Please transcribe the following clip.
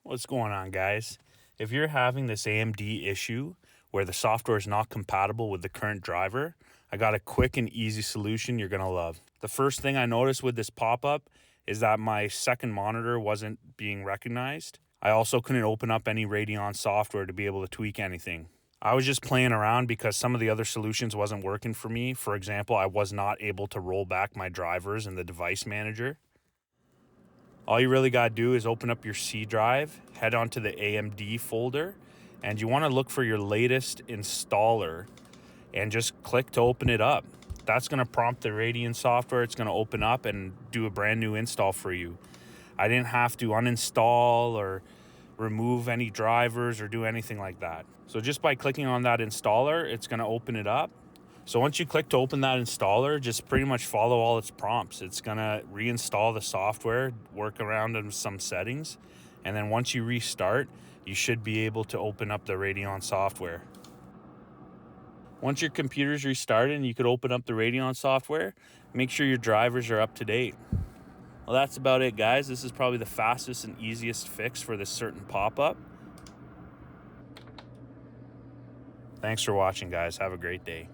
What's going on, guys? If you're having this AMD issue where the software is not compatible with the current driver, I got a quick and easy solution you're going to love. The first thing I noticed with this pop-up is that my second monitor wasn't being recognized. I also couldn't open up any Radeon software to be able to tweak anything. I was just playing around because some of the other solutions wasn't working for me. For example, I was not able to roll back my drivers in the device manager. All you really got to do is open up your C drive, head onto the AMD folder, and you want to look for your latest installer and just click to open it up. That's going to prompt the Radeon software. It's going to open up and do a brand new install for you. I didn't have to uninstall or remove any drivers or do anything like that. So just by clicking on that installer, it's going to open it up. So once you click to open that installer, just pretty much follow all its prompts. It's going to reinstall the software, work around in some settings, and then once you restart, you should be able to open up the Radeon software. Once your computer's restarted and you could open up the Radeon software, make sure your drivers are up to date. Well, that's about it, guys. This is probably the fastest and easiest fix for this certain pop-up. Thanks for watching, guys. Have a great day.